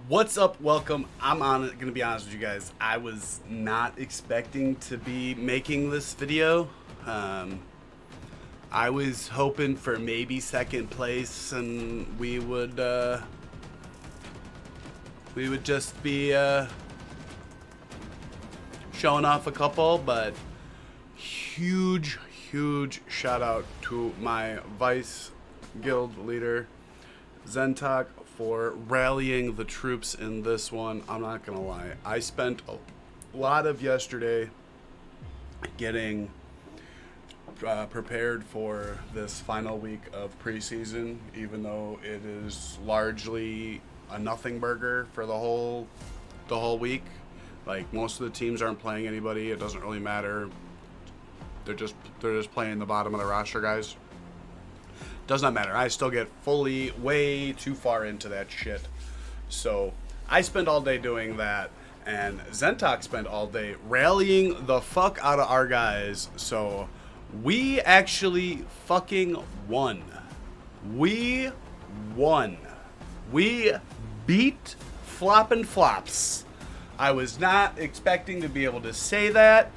What's up? Welcome. Gonna be honest with you guys. I was not expecting to be making this video. I was hoping for maybe second place, and we would just be showing off a couple. But huge shout out to my vice guild leader, Zentok, for rallying the troops in this one. I'm not gonna lie, I spent a lot of yesterday getting prepared for this final week of preseason, even though it is largely a nothing burger for the whole week. Like, most of the teams aren't playing anybody. It doesn't really matter. They're just playing the bottom of the roster guys. Does not matter. I still get fully way too far into that shit. So I spend all day doing that, and Zentok spent all day rallying the fuck out of our guys. So we actually fucking won. We won. We beat Floppin' Flops. I was not expecting to be able to say that.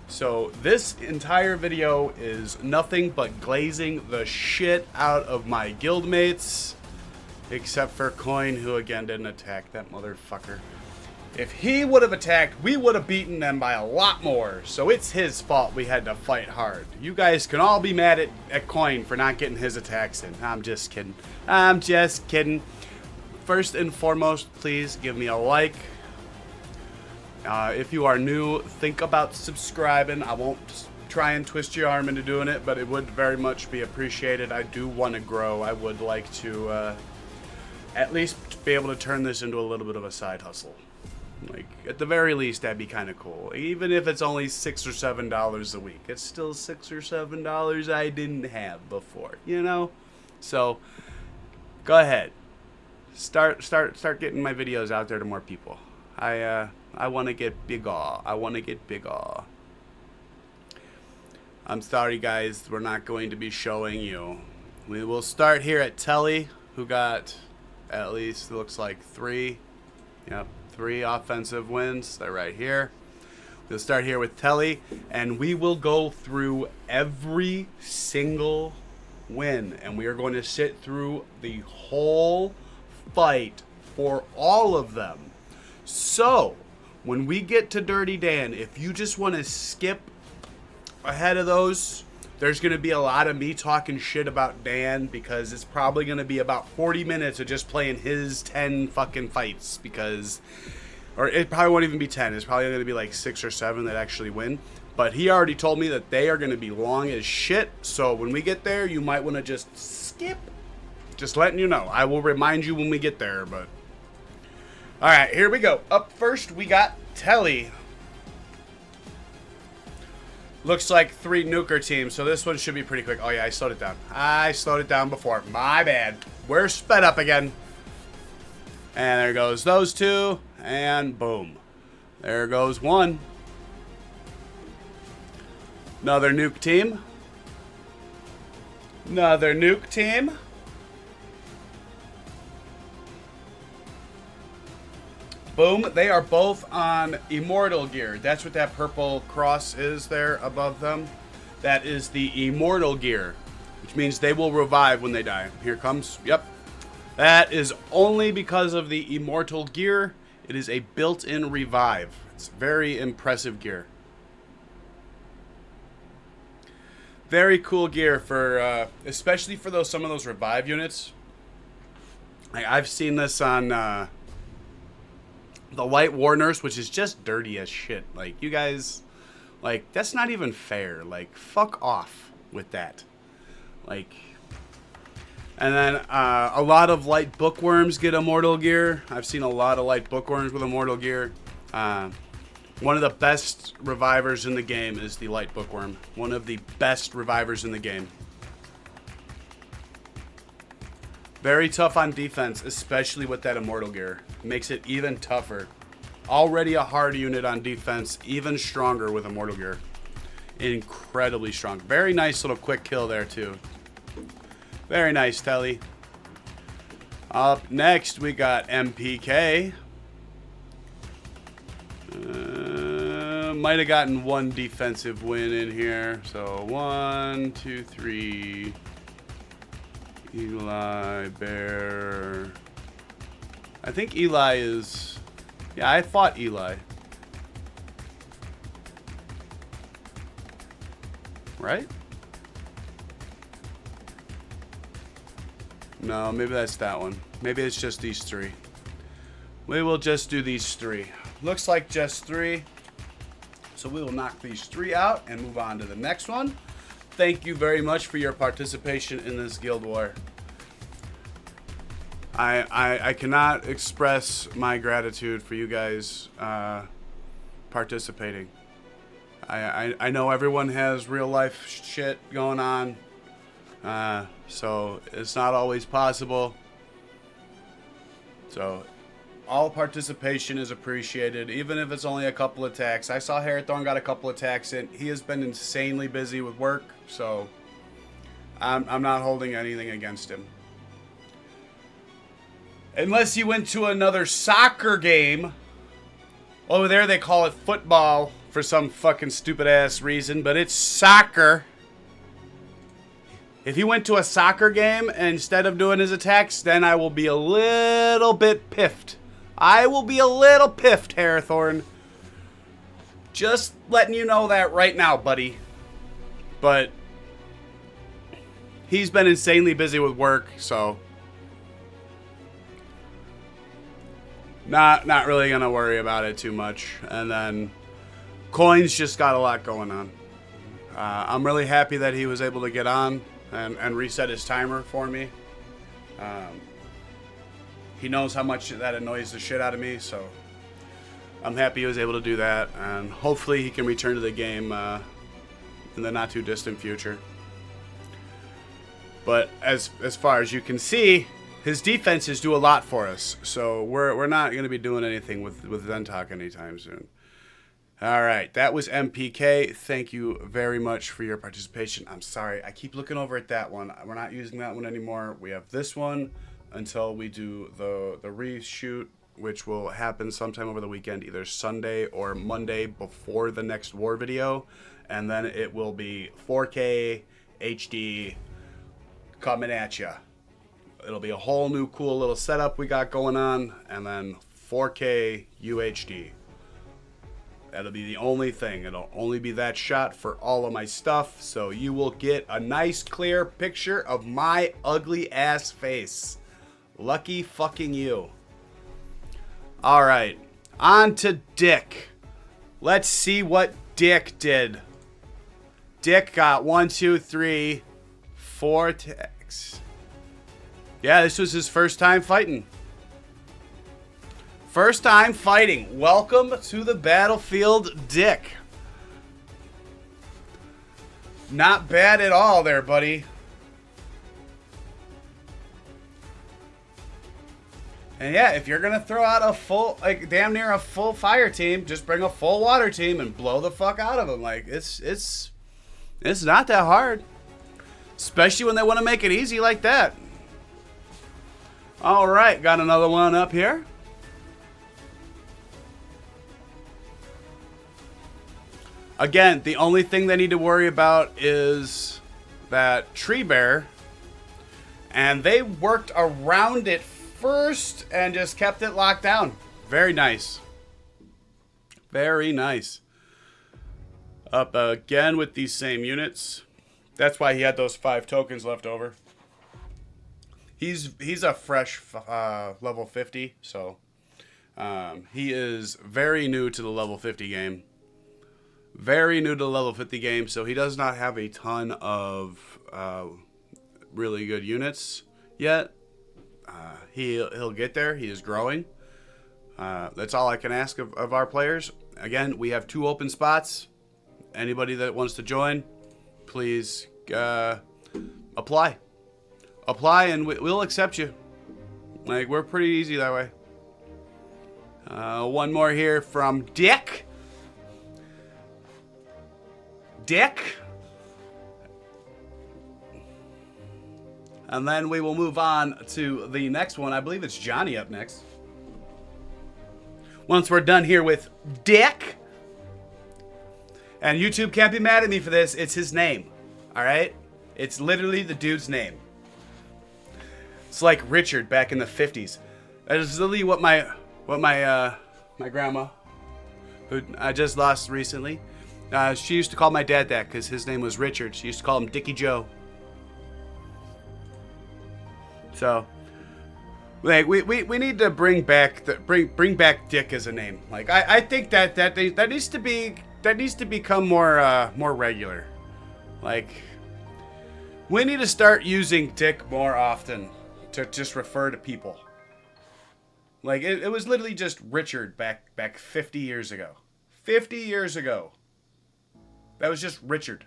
So this entire video is nothing but glazing the shit out of my guildmates, except for Coin, who again didn't attack. That motherfucker. If he would have attacked, we would have beaten them by a lot more. So it's his fault we had to fight hard. You guys can all be mad at Coin for not getting his attacks in. I'm just kidding. I'm just kidding. First and foremost, please give me a like. If you are new, think about subscribing. I won't try and twist your arm into doing it, but it would very much be appreciated. I do want to grow. I would like to at least be able to turn this into a little bit of a side hustle. Like, at the very least, that'd be kind of cool. Even if it's only $6 or $7 a week, it's still $6 or $7 I didn't have before, you know? So, go ahead. Start getting my videos out there to more people. I want to get bigger. I want to get bigger. I'm sorry, guys. We're not going to be showing you. We will start here at Telly, who got at least, looks like 3. Yep, 3 offensive wins. They're right here. We'll start here with Telly, and we will go through every single win. And we are going to sit through the whole fight for all of them. So, when we get to Dirty Dan, if you just want to skip ahead of those, there's going to be a lot of me talking shit about Dan, because it's probably going to be about 40 minutes of just playing his 10 fucking fights, because, or it probably won't even be 10. It's probably going to be like 6 or 7 that actually win. But he already told me that they are going to be long as shit. So when we get there, you might want to just skip. Just letting you know. I will remind you when we get there, but. Alright, here we go. Up first, we got Telly. Looks like 3 nuker teams, so this one should be pretty quick. Oh yeah, I slowed it down. I slowed it down before. My bad. We're sped up again. And there goes those 2. And boom. There goes 1. Another nuke team. Another nuke team. Boom, they are both on Immortal gear. That's what that purple cross is there above them. That is the Immortal gear, which means they will revive when they die. Here comes, yep. That is only because of the Immortal gear. It is a built-in revive. It's very impressive gear. Very cool gear for, especially for some of those revive units. Like, I've seen this on, the White War Nurse, which is just dirty as shit. Like, you guys, like, that's not even fair. Like, fuck off with that. Like, and then a lot of light bookworms get immortal gear. I've seen a lot of light bookworms with immortal gear. One of the best revivers in the game is the light bookworm. One of the best revivers in the game. Very tough on defense, especially with that immortal gear. Makes it even tougher. Already a hard unit on defense, even stronger with immortal gear. Incredibly strong. Very nice little quick kill there too. Very nice, Telly. Up next, we got MPK. Might have gotten one defensive win in here. So 1, 2, 3. Eli, Bear. I think Eli is... Yeah, I fought Eli. Right? No, maybe that's that one. Maybe it's just these three. We will just do these three. Looks like just three. So we will knock these three out and move on to the next one. Thank you very much for your participation in this Guild War. I cannot express my gratitude for you guys participating. I know everyone has real life shit going on. So it's not always possible. So all participation is appreciated, even if it's only a couple attacks. I saw Harathorn got a couple attacks in. He has been insanely busy with work, so I'm not holding anything against him. Unless he went to another soccer game. Over there they call it football for some fucking stupid ass reason, but it's soccer. If he went to a soccer game instead of doing his attacks, then I will be a little bit piffed. I will be a little piffed, Harathorn. Just letting you know that right now, buddy. But he's been insanely busy with work, so not really gonna worry about it too much. And then Coin's just got a lot going on. I'm really happy that he was able to get on and reset his timer for me. He knows how much that annoys the shit out of me, so I'm happy he was able to do that, and hopefully he can return to the game in the not too distant future. But as far as you can see, his defenses do a lot for us, so we're not going to be doing anything with Zentok anytime soon. All right, that was MPK. Thank you very much for your participation. I'm sorry, I keep looking over at that one. We're not using that one anymore. We have this one until we do the reshoot, which will happen sometime over the weekend, either Sunday or Monday before the next war video. And then it will be 4K HD coming at ya. It'll be a whole new cool little setup we got going on, and then 4K UHD. That'll be the only thing. It'll only be that shot for all of my stuff, so you will get a nice clear picture of my ugly ass face. Lucky fucking you. Alright, on to Dick. Let's see what Dick did. Dick got 1, 2, 3, 4 attacks. Yeah, this was his first time fighting. First time fighting. Welcome to the battlefield, Dick. Not bad at all there, buddy. And yeah, if you're gonna throw out a full, like damn near a full fire team, just bring a full water team and blow the fuck out of them. Like it's not that hard, especially when they want to make it easy like that. All right, got another one up here. Again, the only thing they need to worry about is that tree bear, and they worked around it first and just kept it locked down. Very nice. Very nice. Up again with these same units. That's why he had those 5 tokens left over. He's a fresh level 50, so he is very new to the level 50 game. Very new to the level 50 game, so he does not have a ton of really good units yet. He'll get there. He is growing. That's all I can ask of our players. Again, we have 2 open spots. Anybody that wants to join, please apply. Apply and we'll accept you. Like, we're pretty easy that way. One more here from Dick. Dick. And then we will move on to the next one. I believe it's Johnny up next. Once we're done here with Dick. And YouTube can't be mad at me for this. It's his name. Alright? It's literally the dude's name. It's like Richard back in the 50s. That is literally what my grandma, who I just lost recently, she used to call my dad that because his name was Richard. She used to call him Dickie Joe. So, like, we need to bring back Dick as a name. Like, I think that needs to become more regular. Like, we need to start using Dick more often to just refer to people. Like, it was literally just Richard back 50 years ago. 50 years ago. That was just Richard.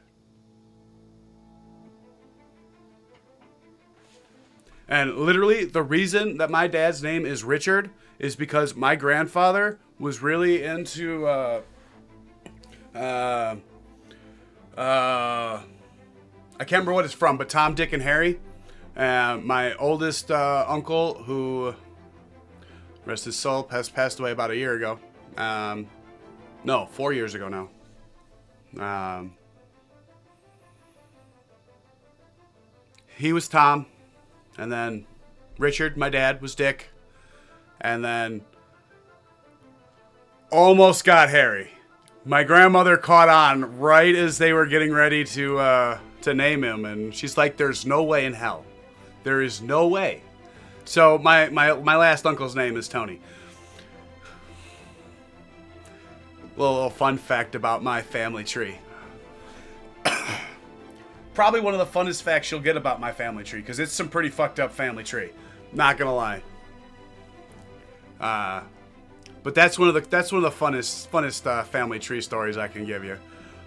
And literally, the reason that my dad's name is Richard is because my grandfather was really into, I can't remember what it's from, but Tom, Dick, and Harry. My oldest uncle, who, rest his soul, has passed away about a year ago. No, 4 years ago now. He was Tom. And then Richard, my dad, was Dick. And then almost got Harry. My grandmother caught on right as they were getting ready to name him. And she's like, there's no way in hell. There is no way. So my last uncle's name is Tony. Little fun fact about my family tree. Probably one of the funnest facts you'll get about my family tree, because it's some pretty fucked up family tree. Not gonna lie. But that's one of the funnest family tree stories I can give you.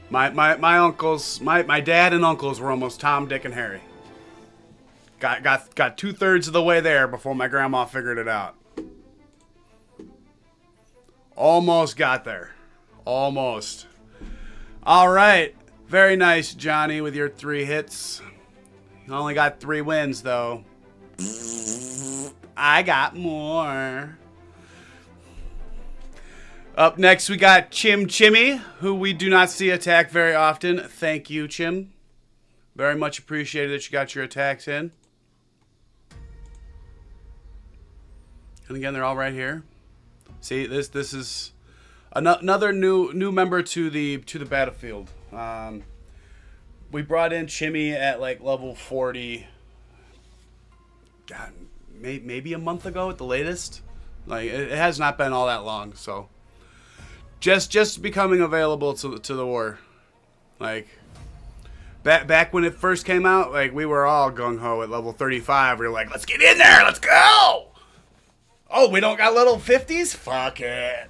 My uncles, my dad and uncles were almost Tom, Dick, and Harry. Got 2/3 of the way there before my grandma figured it out. Almost got there. Almost. All right. Very nice, Johnny, with your 3 hits. You only got 3 wins, though. I got more. Up next, we got Chim Chimmy, who we do not see attack very often. Thank you, Chim. Very much appreciated that you got your attacks in. And again, they're all right here. See, this is another new member to the battlefield. We brought in Chimmy at like level 40. God, maybe a month ago at the latest. Like, it has not been all that long. So just becoming available to the war. Like, back when it first came out, like, we were all gung ho at level 35. We were like, let's get in there, let's go. Oh, we don't got level 50s? Fuck it.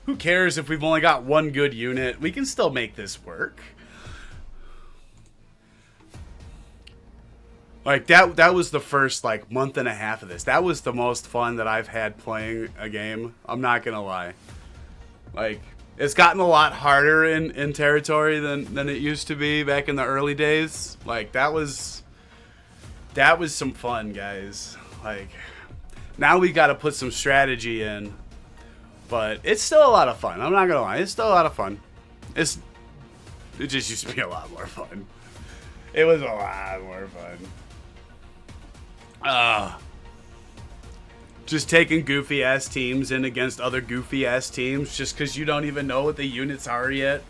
Who cares if we've only got one good unit? We can still make this work. Like, that was the first, like, month and a half of this. That was the most fun that I've had playing a game. I'm not gonna lie. Like, it's gotten a lot harder in territory than it used to be back in the early days. Like, that was some fun, guys. Like, now we gotta put some strategy in. But it's still a lot of fun. I'm not gonna lie. It's still a lot of fun. It just used to be a lot more fun. It was a lot more fun. Just taking goofy ass teams in against other goofy ass teams just because you don't even know what the units are yet.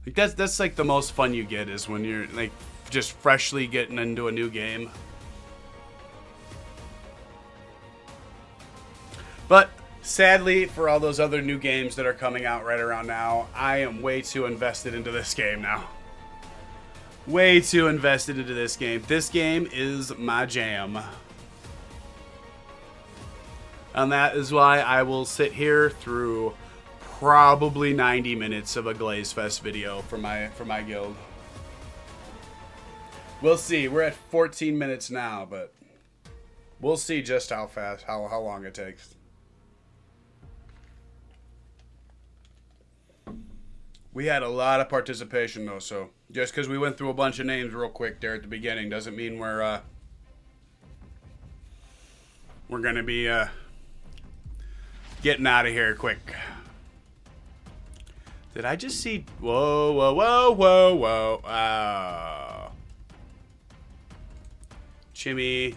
Like, that's like the most fun you get is when you're like just freshly getting into a new game. But sadly, for all those other new games that are coming out right around now, I am way too invested into this game now. Way too invested into this game. This game is my jam. And that is why I will sit here through probably 90 minutes of a Glaze Fest video for my guild. We'll see. We're at 14 minutes now, but we'll see just how long it takes. We had a lot of participation though, so just because we went through a bunch of names real quick there at the beginning doesn't mean we're gonna be getting out of here quick. Did I just see? Whoa, whoa, whoa, whoa, whoa! Oh. Chimmy.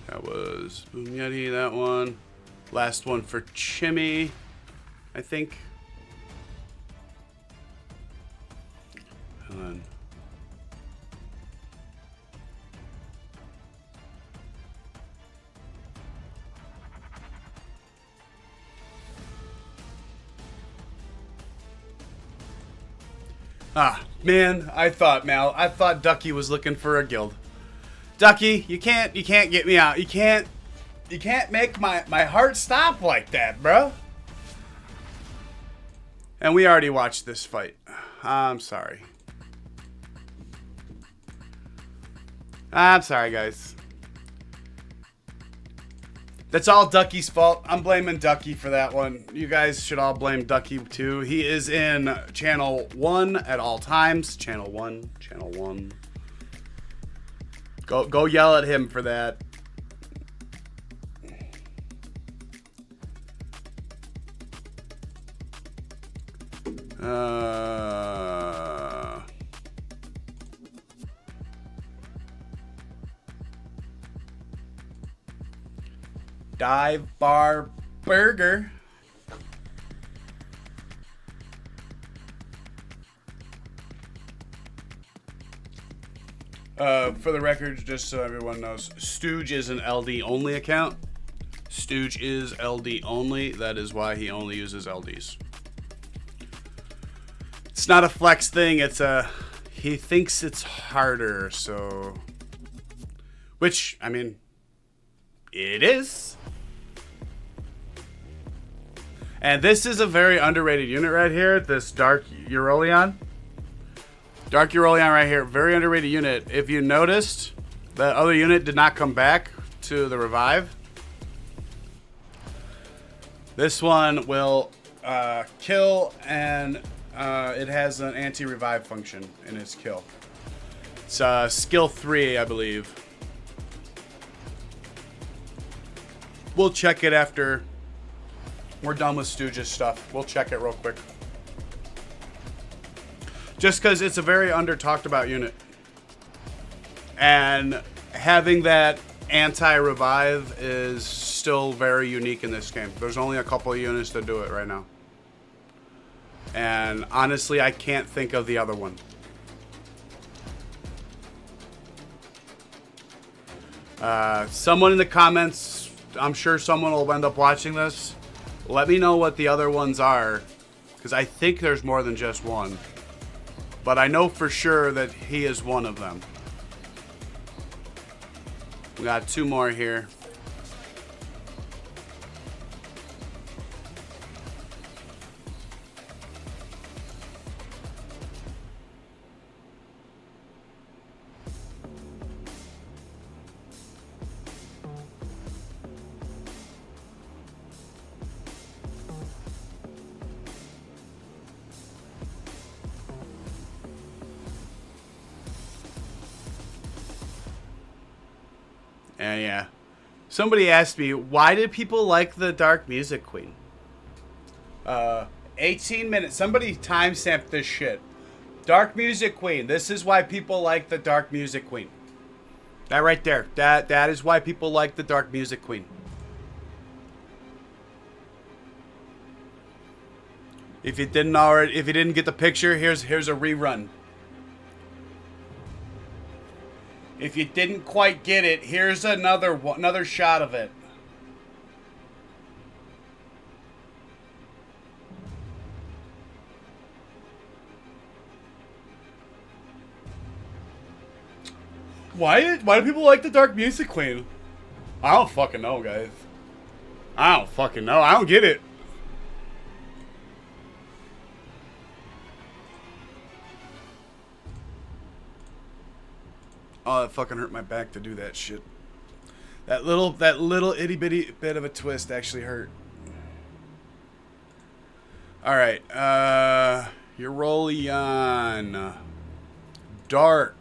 That was Boom Yeti. That one. Last one for Chimmy, I think. And then. Ah, man, I thought Ducky was looking for a guild. Ducky, you can't get me out. You can't make my heart stop like that, bro. And we already watched this fight. I'm sorry. I'm sorry, guys. That's all Ducky's fault. I'm blaming Ducky for that one. You guys should all blame Ducky too. He is in channel 1 at all times. Channel 1. Go yell at him for that. Dive Bar Burger. For the record, just so everyone knows, Stooge is an LD only account. Stooge is LD only. That is why he only uses LDs. It's not a flex thing. It's he thinks it's harder. So, which I mean, it is. And this is a very underrated unit right here. This Dark Euryleon. Dark Euryleon right here. Very underrated unit. If you noticed, the other unit did not come back to the revive. This one will kill, and it has an anti-revive function in its kill. It's skill 3, I believe. We'll check it after we're done with Stooge's stuff. We'll check it real quick. Just because it's a very under-talked about unit. And having that anti-revive is still very unique in this game. There's only a couple of units that do it right now. And honestly, I can't think of the other one. Someone in the comments, I'm sure someone will end up watching this. Let me know what the other ones are, because I think there's more than just one. But I know for sure that he is one of them. We got 2 more here. And yeah, somebody asked me, why did people like the Dark Music Queen? 18 minutes. Somebody timestamped this shit. Dark Music Queen. This is why people like the Dark Music Queen. That right there. That is why people like the Dark Music Queen. If you didn't get the picture, here's a rerun. If you didn't quite get it, here's another shot of it. Why do people like the Dark Music Queen? I don't fucking know, guys. I don't fucking know. I don't get it. Oh, that fucking hurt my back to do that shit. That little itty bitty bit of a twist actually hurt. All right. Eurolion. Dark.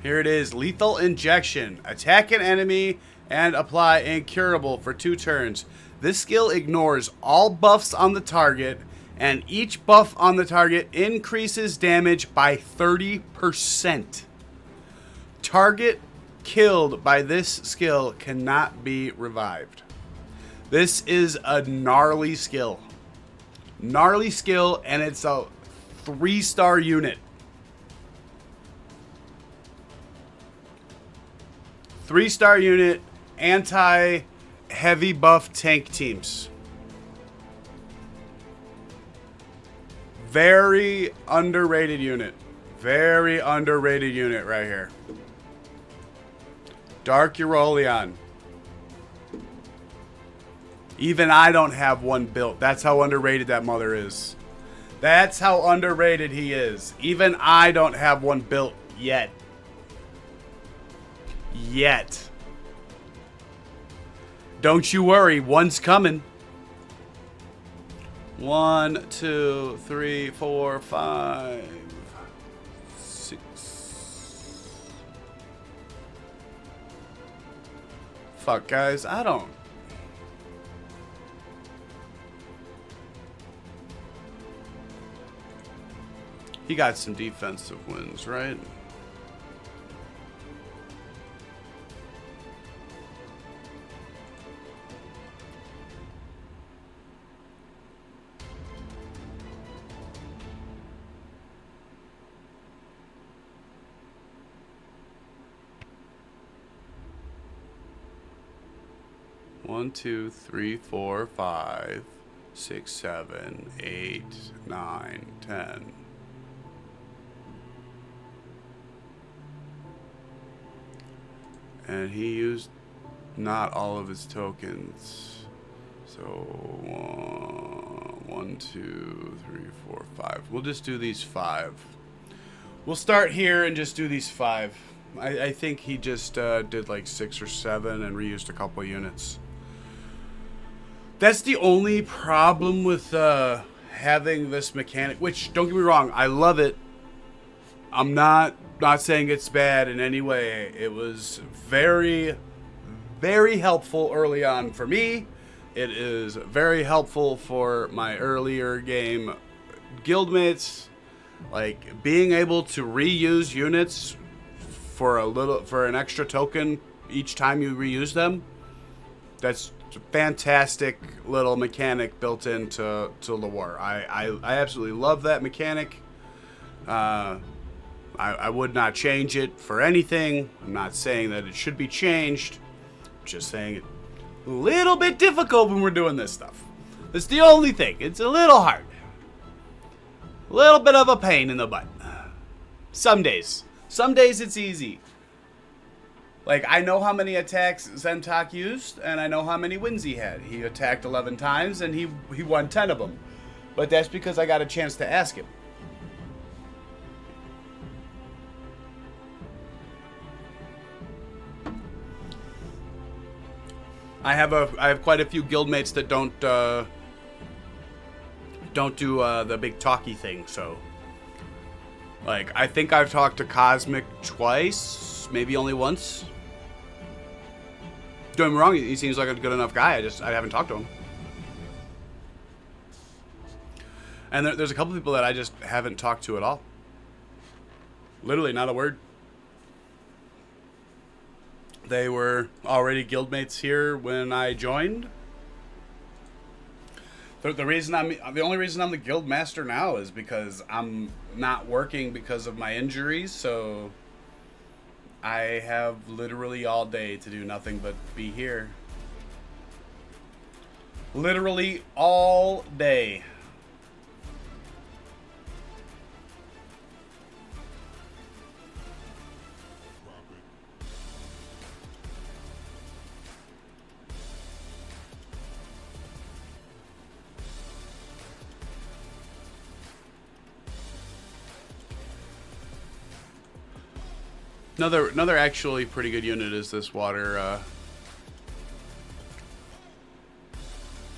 Here it is. Lethal Injection. Attack an enemy and apply Incurable for 2 turns. This skill ignores all buffs on the target, and each buff on the target increases damage by 30%. Target killed by this skill cannot be revived. This is a gnarly skill. Gnarly skill, and it's a 3-star unit. 3-star unit, anti-heavy buff tank teams. Very underrated unit. Very underrated unit right here. Dark Eurolion. Even I don't have one built. That's how underrated that mother is. That's how underrated he is. Even I don't have one built yet. Yet. Don't you worry, one's coming. 1, 2, 3, 4, 5, 6. Fuck, guys, I don't. He got some defensive wins, right? One, 2, 3, 4, 5, 6, 7, 8, 9, 10. And he used not all of his tokens. So 1, 2, 3, 4, 5. We'll just do these 5. We'll start here and just do these 5. I think he just did like 6 or 7 and reused a couple units. That's the only problem with having this mechanic, which, don't get me wrong, I love it. I'm not saying it's bad in any way. It was very, very helpful early on for me. It is very helpful for my earlier game guildmates. Like, being able to reuse units for an extra token each time you reuse them. That's a fantastic little mechanic built into the war. I absolutely love that mechanic. I would not change it for anything. I'm not saying that it should be changed. I'm just saying it's a little bit difficult when we're doing this stuff. That's the only thing. It's a little hard. A little bit of a pain in the butt. Some days. Some days it's easy. Like, I know how many attacks Zentok used, and I know how many wins he had. He attacked 11 times, and he won 10 of them. But that's because I got a chance to ask him. I have quite a few guildmates that don't do the big talky thing, so. Like, I think I've talked to Cosmic twice, maybe only once. Don't get me wrong, he seems like a good enough guy. I haven't talked to him. And there's a couple people that I just haven't talked to at all. Literally, not a word. They were already guildmates here when I joined. The only reason I'm the guild master now is because I'm not working because of my injuries, so I have literally all day to do nothing but be here. Literally all day. Another actually pretty good unit is this water.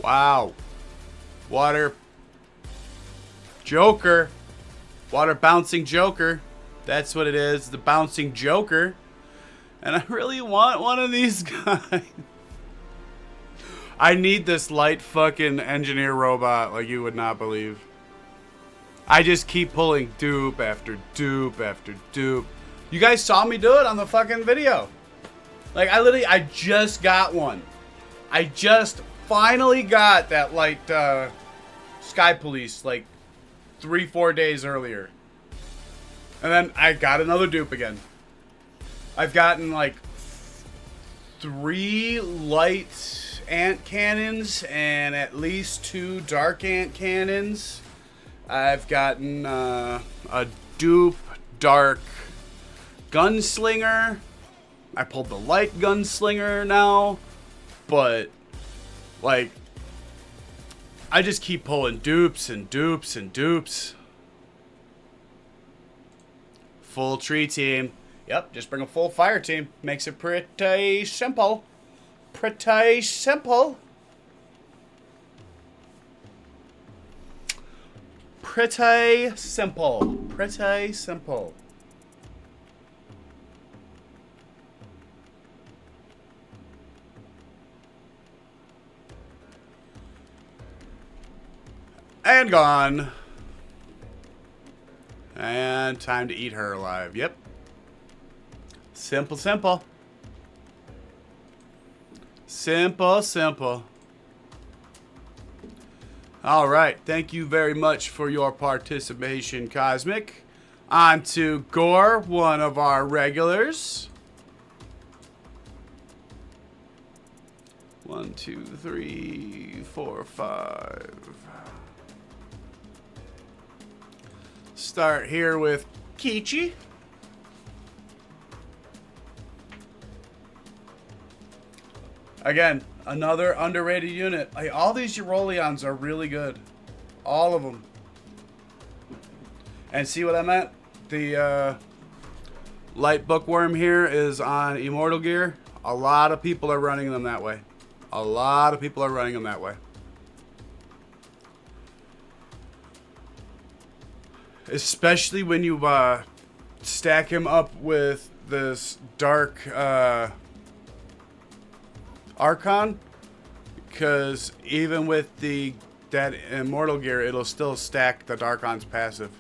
Wow. Water Joker. Water bouncing Joker. That's what it is. The bouncing Joker. And I really want one of these guys. I need this light fucking engineer robot like you would not believe. I just keep pulling dupe after dupe after dupe. You guys saw me do it on the fucking video. Like, I just got one. I just finally got that light Sky Police like 3-4 days earlier. And then I got another dupe again. I've gotten like 3 light ant cannons and at least 2 dark ant cannons. I've gotten a dupe dark gunslinger. I pulled the light gunslinger now, but like I just keep pulling dupes and dupes and dupes. Full tree team. Yep, just bring a full fire team. Makes it pretty simple. Pretty simple. Pretty simple. Pretty simple. And gone. And time to eat her alive. Yep. Simple, simple. Simple, simple. All right. Thank you very much for your participation, Cosmic. On to Gore, one of our regulars. 1, 2, 3, 4, 5. Start here with Kichi. Again, another underrated unit. Like, all these Euryleons are really good. All of them. And see what I meant? The light bookworm here is on Immortal Gear. A lot of people are running them that way. A lot of people are running them that way. Especially when you stack him up with this dark Archon, because even with that Immortal Gear, it'll still stack the Archon's passive.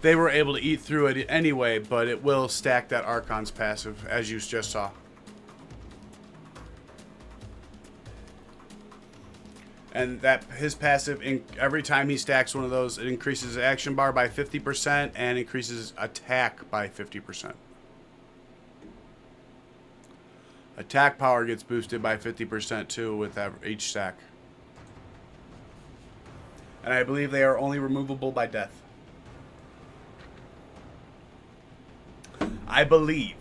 They were able to eat through it anyway, but it will stack that Archon's passive, as you just saw. And that his passive, every time he stacks one of those, it increases his action bar by 50% and increases attack by 50%. Attack power gets boosted by 50% too with each stack. And I believe they are only removable by death. I believe.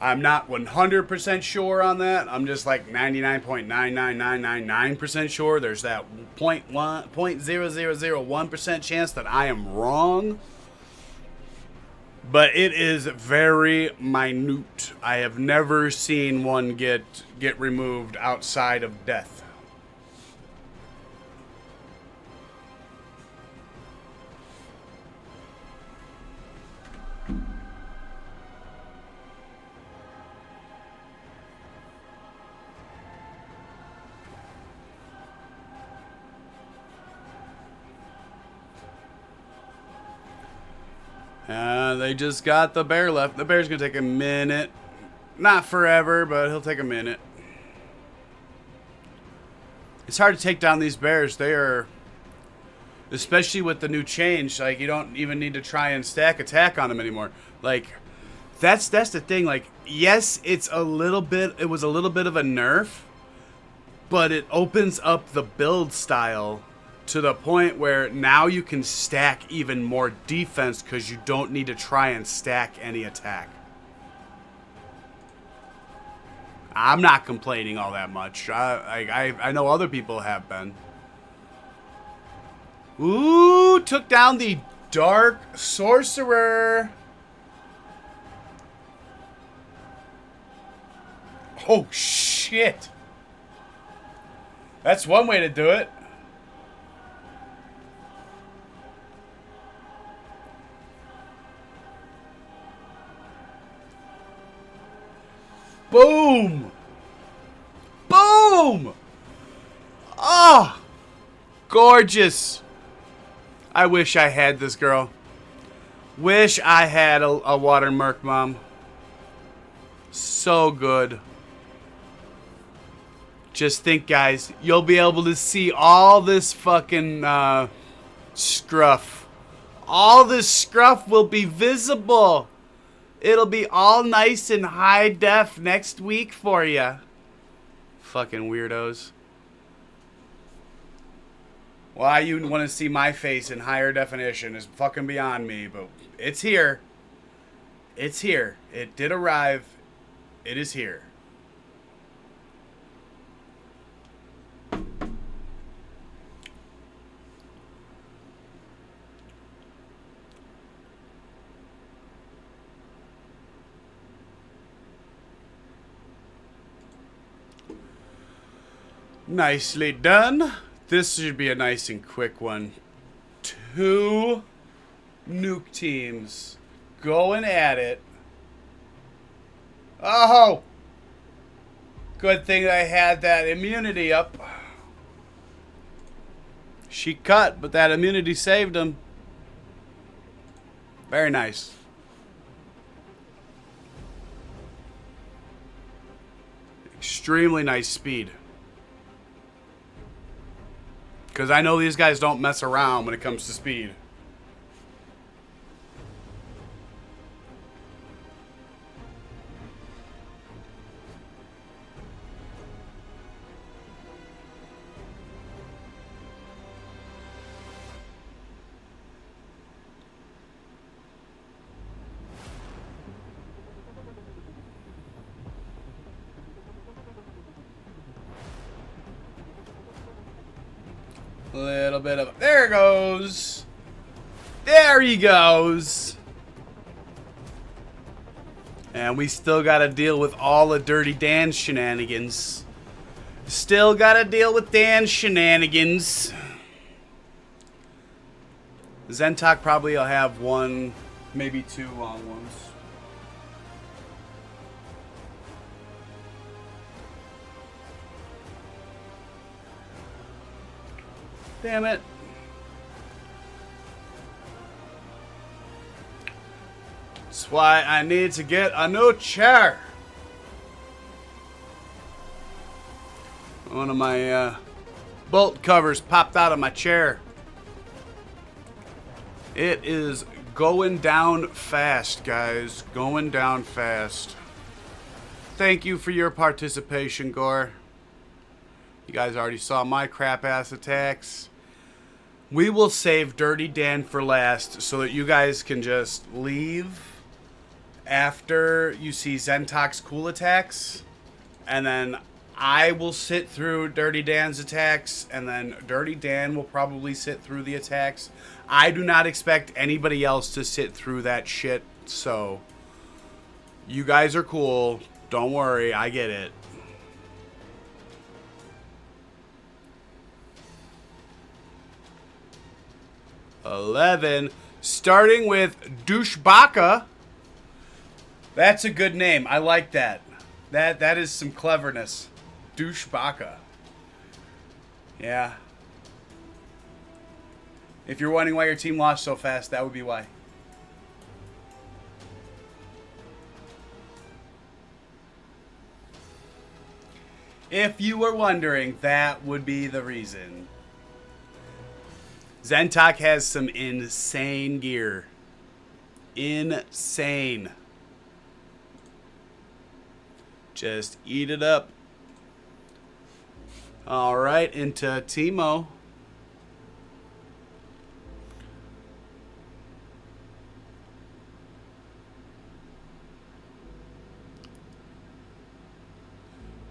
I'm not 100% sure on that. I'm just like 99.99999% sure. There's that 0.0001% chance that I am wrong. But it is very minute. I have never seen one get removed outside of death. They just got the bear left. The bear's going to take a minute. Not forever, but he'll take a minute. It's hard to take down these bears. They are, especially with the new change, like, you don't even need to try and stack attack on them anymore. Like, that's the thing. Like, yes, it was a little bit of a nerf, but it opens up the build style to the point where now you can stack even more defense because you don't need to try and stack any attack. I'm not complaining all that much. I know other people have been. Ooh, took down the Dark Sorcerer. Oh, shit. That's one way to do it. Boom! Boom! Oh! Gorgeous. I wish I had this girl. Wish I had a water merc mom. So good. Just think, guys, you'll be able to see all this fucking scruff. All this scruff will be visible. It'll be all nice and high def next week for you. Fucking weirdos. Why you want to see my face in higher definition is fucking beyond me, but it's here. It's here. It did arrive. It is here. Nicely done. This should be a nice and quick one. 2 nuke teams going at it. Oh! Good thing I had that immunity up. She cut, but that immunity saved him. Very nice. Extremely nice speed. Because I know these guys don't mess around when it comes to speed. Little bit of... There it goes. There he goes. And we still got to deal with all the Dirty Dan shenanigans. Still got to deal with Dan's shenanigans. Zentok probably will have 1, maybe 2 long ones. Damn it. That's why I need to get a new chair. One of my bolt covers popped out of my chair. It is going down fast, guys. Going down fast. Thank you for your participation, Gore. You guys already saw my crap-ass attacks. We will save Dirty Dan for last so that you guys can just leave after you see Zentok's cool attacks. And then I will sit through Dirty Dan's attacks. And then Dirty Dan will probably sit through the attacks. I do not expect anybody else to sit through that shit. So, you guys are cool. Don't worry, I get it. Starting with Douchebaka. That's a good name. I like that. That is some cleverness. Douchebaka. Yeah. If you're wondering why your team lost so fast, that would be why. If you were wondering, that would be the reason. Zentok has some insane gear. Insane. Just eat it up. Alright, into Teemo.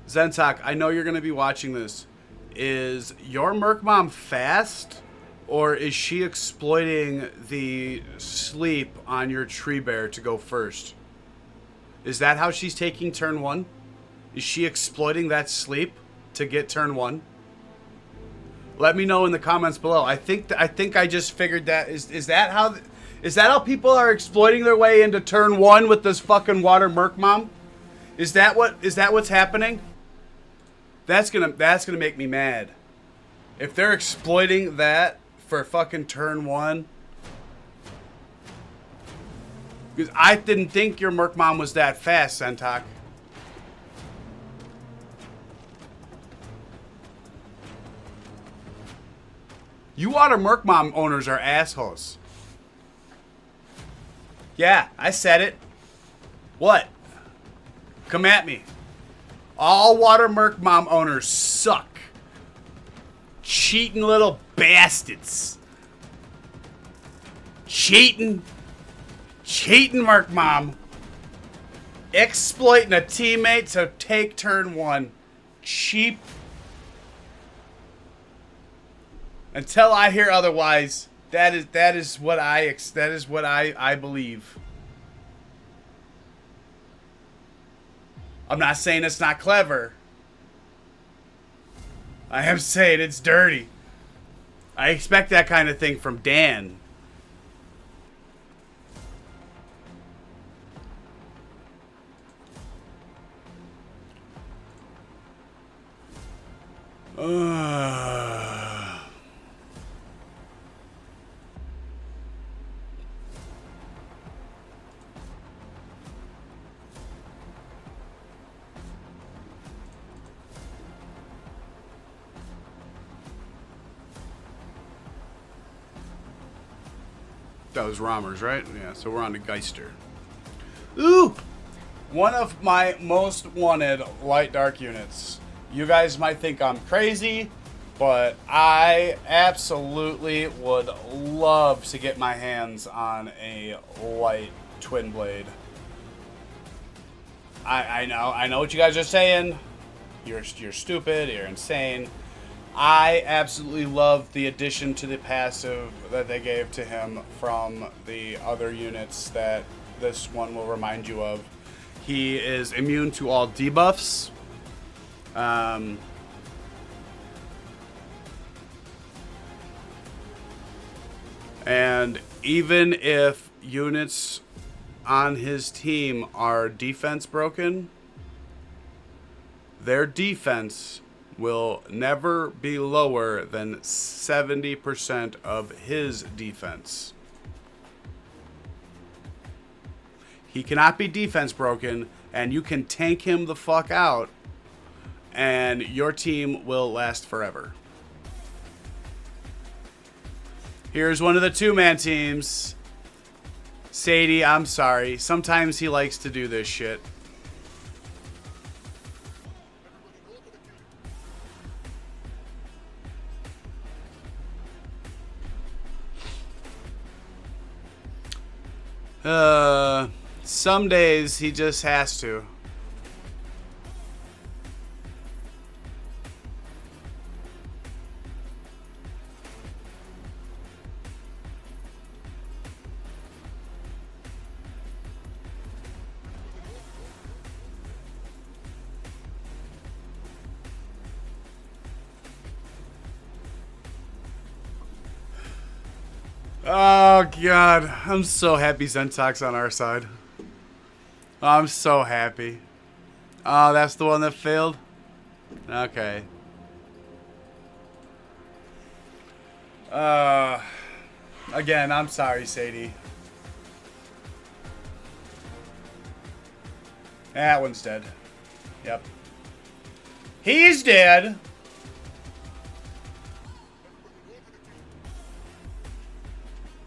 Zentok, I know you're going to be watching this. Is your Merc Mom fast? Or is she exploiting the sleep on your tree bear to go first? Is that how she's taking turn 1? Is she exploiting that sleep to get turn 1? Let me know in the comments below. I think I just figured that. Is that how people are exploiting their way into turn 1 with this fucking water Merc Mom? Is that what's happening? That's gonna make me mad. If they're exploiting that for fucking turn 1. Because I didn't think your Merc Mom was that fast, Sentok. You water Merc Mom owners are assholes. Yeah, I said it. What? Come at me. All water Merc Mom owners suck. Cheating little bastards. Cheating Merc Mom. Exploiting a teammate to take turn 1. Cheap. Until I hear otherwise, that is what I believe. I'm not saying it's not clever. I am saying it's dirty. I expect that kind of thing from Dan. That was Rommers, right? Yeah, so we're on to Geister. Ooh! One of my most wanted light dark units. You guys might think I'm crazy, but I absolutely would love to get my hands on a light twin blade. I know what you guys are saying. You're stupid, you're insane. I absolutely love the addition to the passive that they gave to him from the other units that this one will remind you of. He is immune to all debuffs. And even if units on his team are defense broken, their defense will never be lower than 70% of his defense. He cannot be defense broken, and you can tank him the fuck out, and your team will last forever. Here's one of the two-man teams. Sadie, I'm sorry. Sometimes he likes to do this shit. Some days he just has to. Oh, God. I'm so happy Zentok's on our side. I'm so happy. Oh, that's the one that failed? Okay. Again, I'm sorry, Sadie. That one's dead. Yep. He's dead.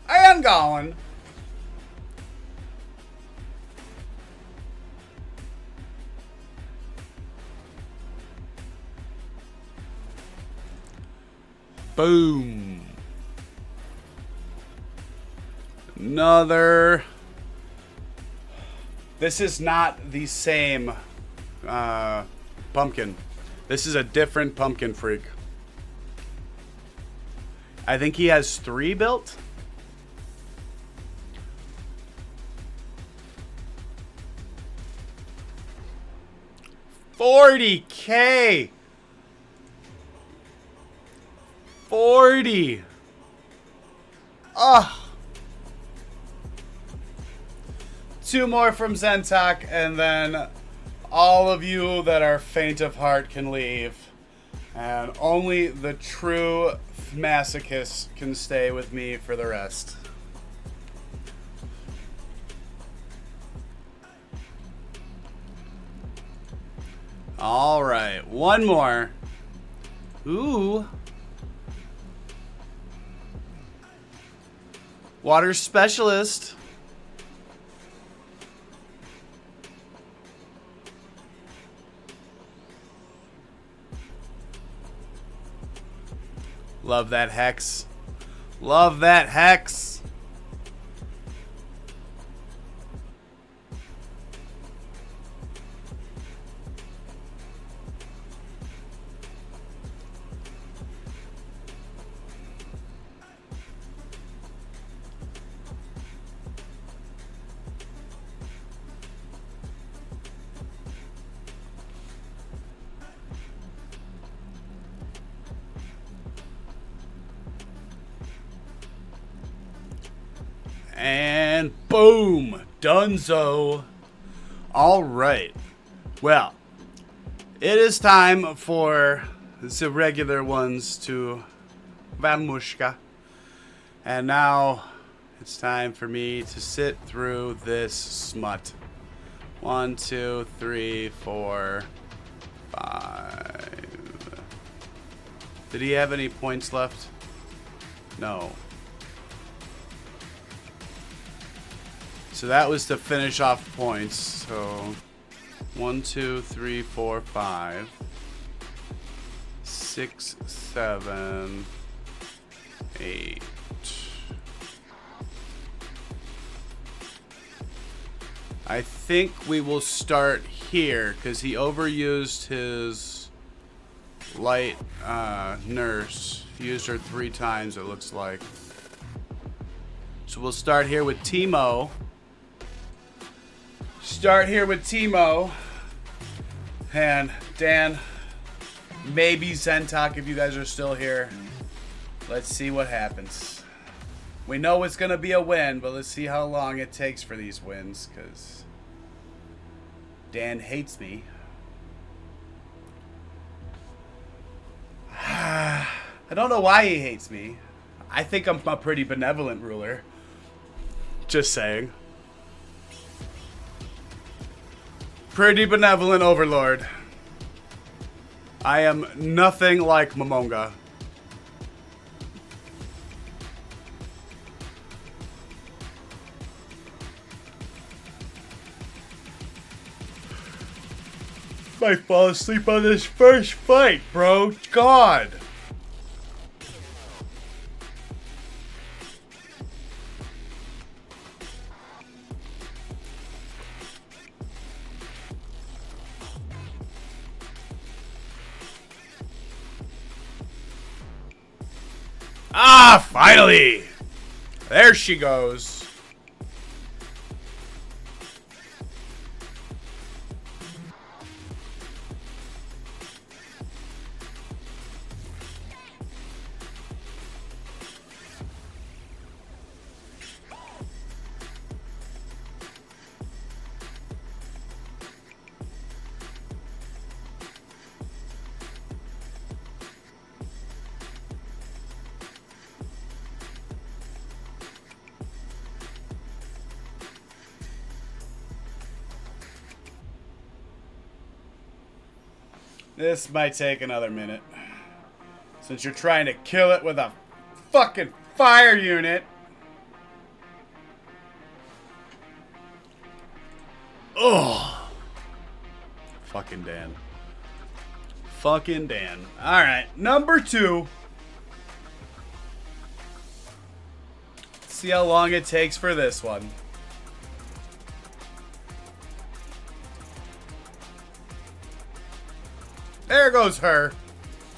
I am going. Boom. Another. This is not the same pumpkin. This is a different pumpkin freak. I think he has 3 built. $40K. 40. Ugh. 2 more from Zentok, and then all of you that are faint of heart can leave. And only the true masochists can stay with me for the rest. All right, one more. Ooh. Water specialist. Love that hex. Love that hex. And boom, donezo. All right. Well, it is time for the regular ones to Valmushka. And now it's time for me to sit through this smut. 1, 2, 3, 4, 5. Did he have any points left? No. So that was to finish off points. So 1, 2, 3, 4, 5, 6, 7, 8. I think we will start here because he overused his light nurse. He used her 3 times, it looks like. So we'll start here with Timo. And Dan, maybe Zentok if you guys are still here. Let's see what happens. We know it's going to be a win, but let's see how long it takes for these wins, because Dan hates me. I don't know why he hates me. I think I'm a pretty benevolent ruler. Just saying. Pretty benevolent overlord. I am nothing like Momonga. Might fall asleep on this first fight, bro. God. Ah, finally! There she goes. This might take another minute. Since you're trying to kill it with a fucking fire unit. Ugh. Fucking Dan. Fucking Dan. Alright, number 2. See how long it takes for this one. There goes her.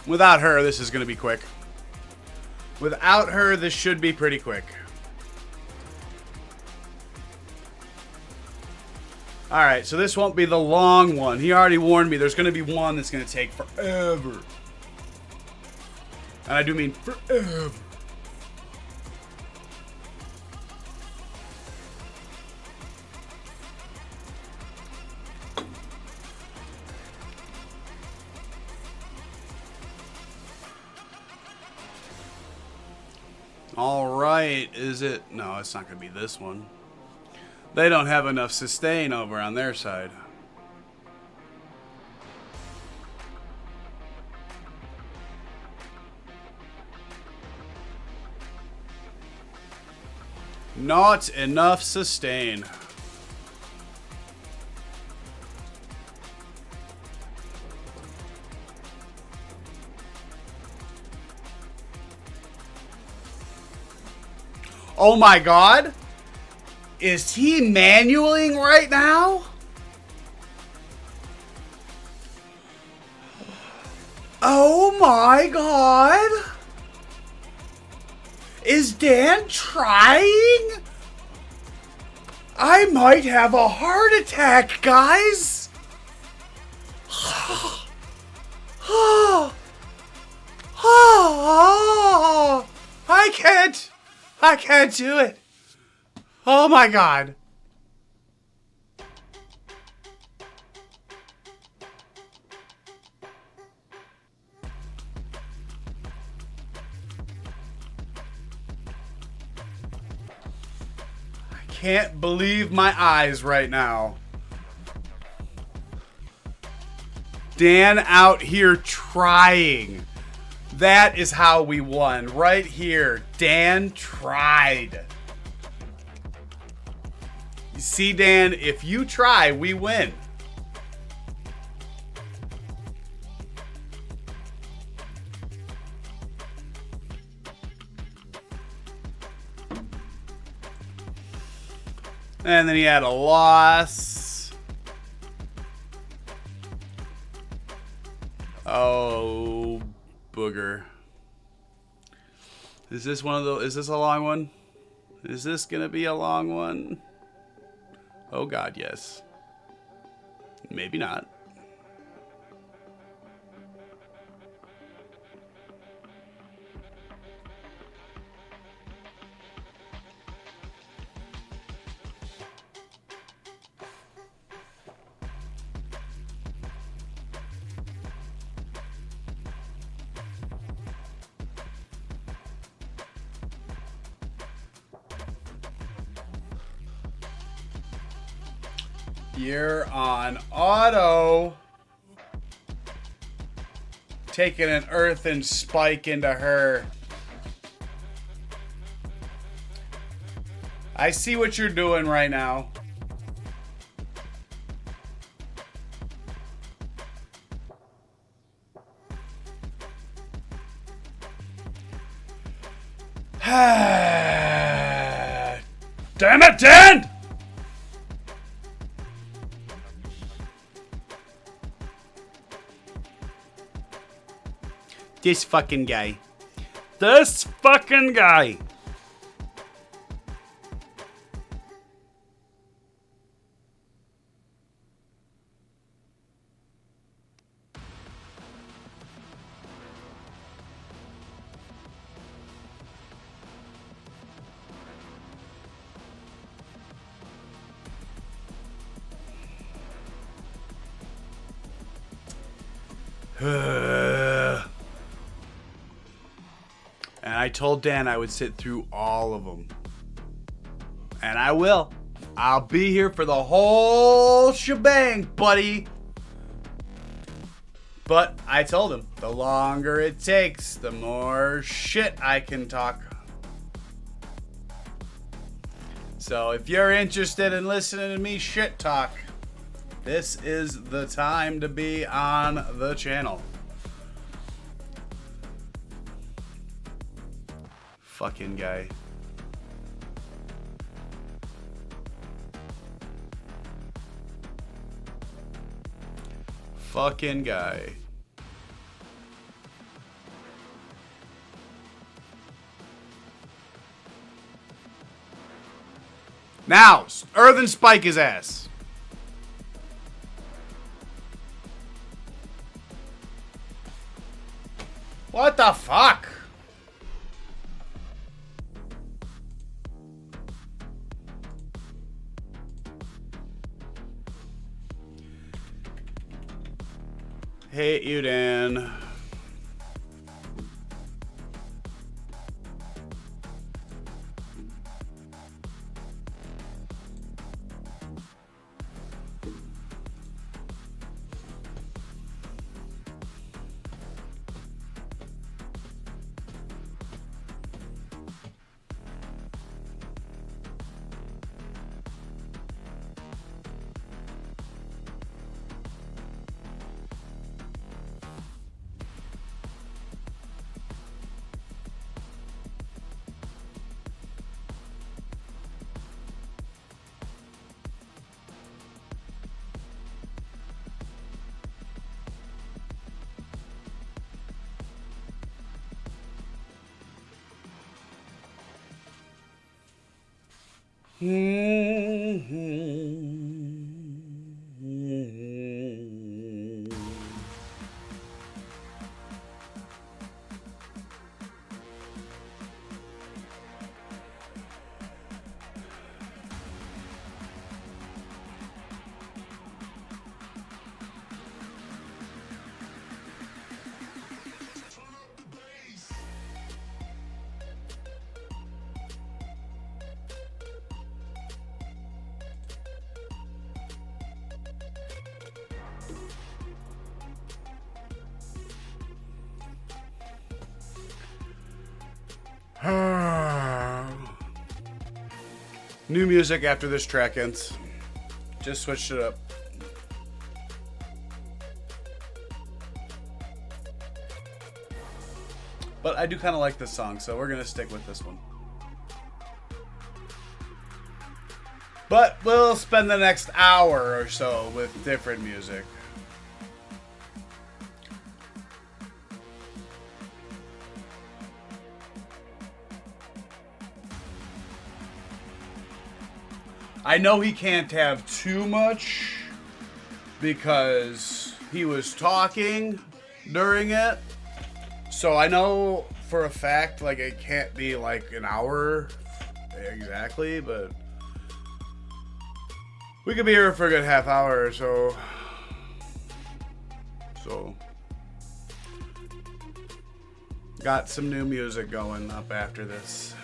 Without her, this is going to be quick. Without her, this should be pretty quick. Alright, so this won't be the long one. He already warned me there's going to be one that's going to take forever. And I do mean forever. All right, is it? No, it's not going to be this one. They don't have enough sustain over on their side. Not enough sustain. Oh my god! Is he manualing right now? Oh my god! Is Dan trying? I might have a heart attack, guys! I can't do it. Oh my god. I can't believe my eyes right now. Dan out here trying. That is how we won. Right here. Dan tried. You see, Dan, if you try, we win. And then he had a loss. Oh, booger. Is this one of the? Is this a long one? Is this gonna be a long one? Oh god, yes. Maybe not. You're on auto. Taking an earth and spike into her. I see what you're doing right now. Damn it, Dan! This fucking guy. This fucking guy. And I told Dan I would sit through all of them. And I will. I'll be here for the whole shebang, buddy. But I told him, the longer it takes, the more shit I can talk. So if you're interested in listening to me shit talk, this is the time to be on the channel. Fucking guy. Fucking guy. Now, Earthen Spike his ass. What the fuck? Hate you, Dan. New music after this track ends. Just switched it up. But I do kind of like this song, so we're going to stick with this one. But we'll spend the next hour or so with different music. I know he can't have too much because he was talking during it. So I know for a fact, like, it can't be like an hour exactly, but we could be here for a good half hour or so. So got some new music going up after this.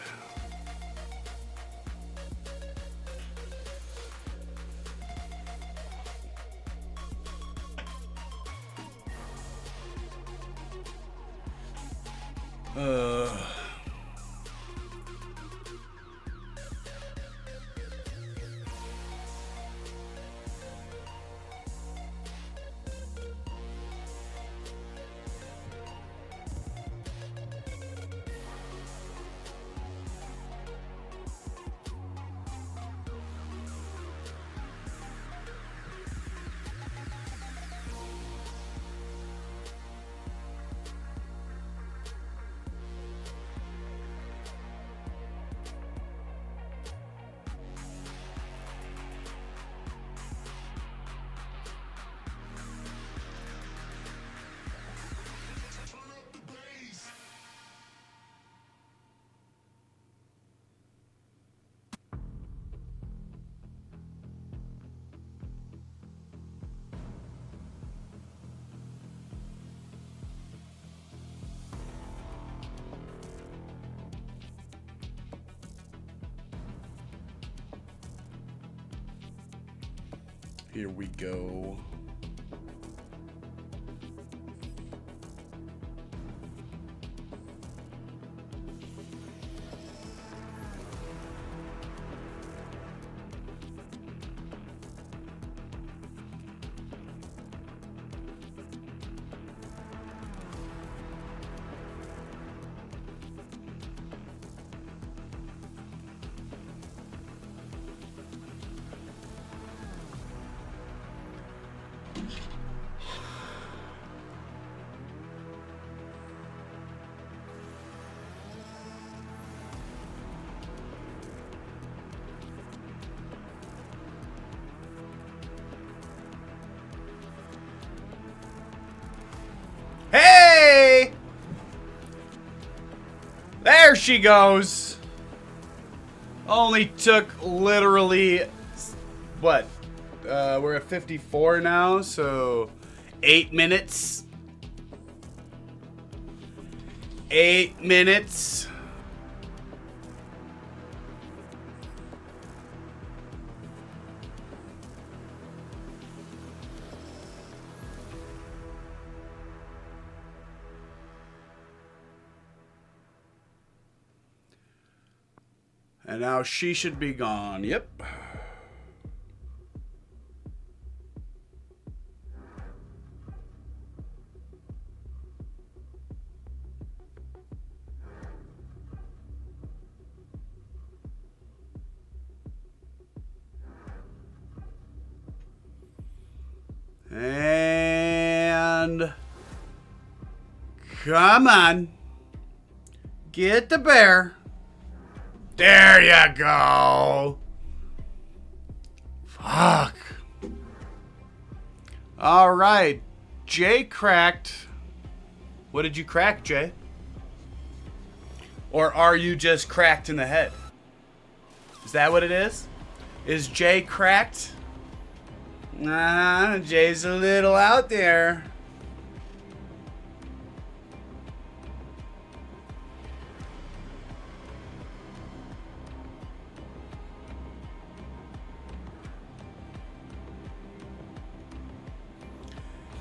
Here we go. Hey! There she goes. Only took literally, what? We're at 54 now, so 8 minutes. 8 minutes. And now she should be gone. Yep. And come on. Get the bear. There you go. Fuck. All right. Jay cracked. What did you crack, Jay? Or are you just cracked in the head? Is that what it is? Is Jay cracked? Nah, Jay's a little out there.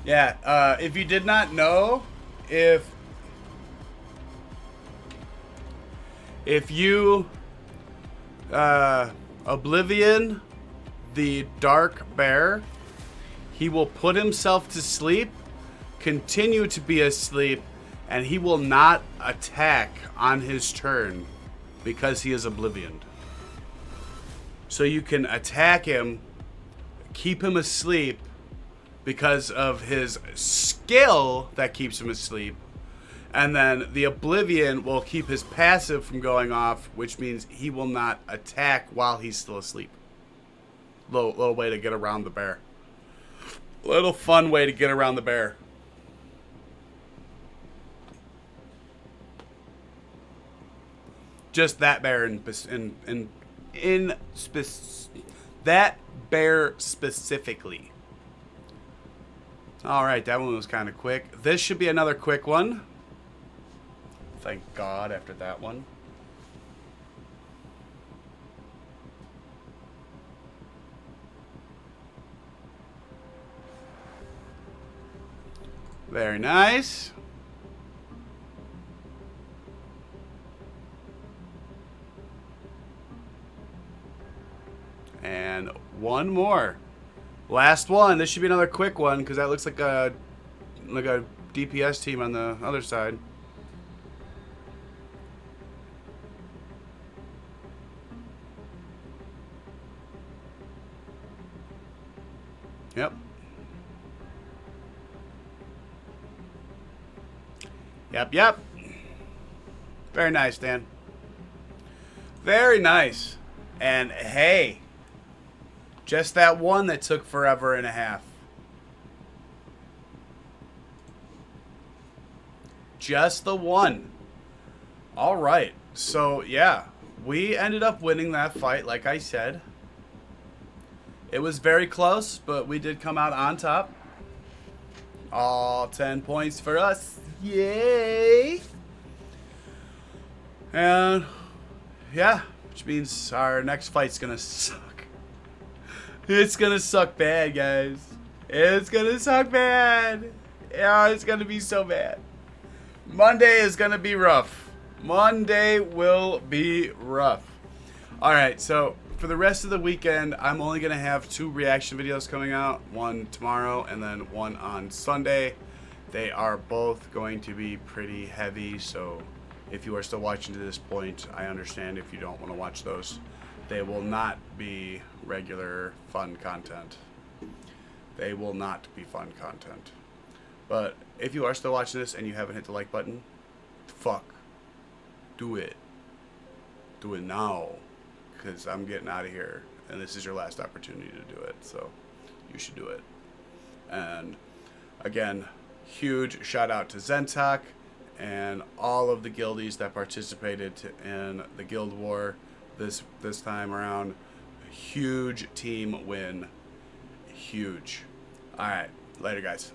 Yeah, if you did not know, if you Oblivion the Dark Bear, he will put himself to sleep, continue to be asleep, and he will not attack on his turn because he is Oblivioned. So you can attack him, keep him asleep because of his skill that keeps him asleep, and then the Oblivion will keep his passive from going off, which means he will not attack while he's still asleep. Little way to get around the bear. Little fun way to get around the bear. Just that bear that bear specifically. All right, that one was kind of quick. This should be another quick one. Thank God after that one. Very nice. And one more. Last one. This should be another quick one because that looks like a DPS team on the other side. Yep. Yep. Very nice, Dan. Very nice. And hey, just that one that took forever and a half. Just the one. All right. So, yeah, we ended up winning that fight, like I said. It was very close, but we did come out on top. All 10 points for us. Yay! And, yeah, which means our next fight's gonna suck. It's gonna suck bad, guys. It's gonna suck bad. Yeah, it's gonna be so bad. Monday is gonna be rough. Monday will be rough. Alright, so for the rest of the weekend, I'm only gonna have 2 reaction videos coming out. One tomorrow and then one on Sunday. They are both going to be pretty heavy, so if you are still watching to this point, I understand if you don't want to watch those. They will not be regular fun content. They will not be fun content. But if you are still watching this and you haven't hit the like button, fuck. Do it. Do it now. Because I'm getting out of here. And this is your last opportunity to do it. So you should do it. And again, huge shout out to Zentok and all of the guildies that participated in the Guild War this time around. Huge team win. Huge. All right. Later, guys.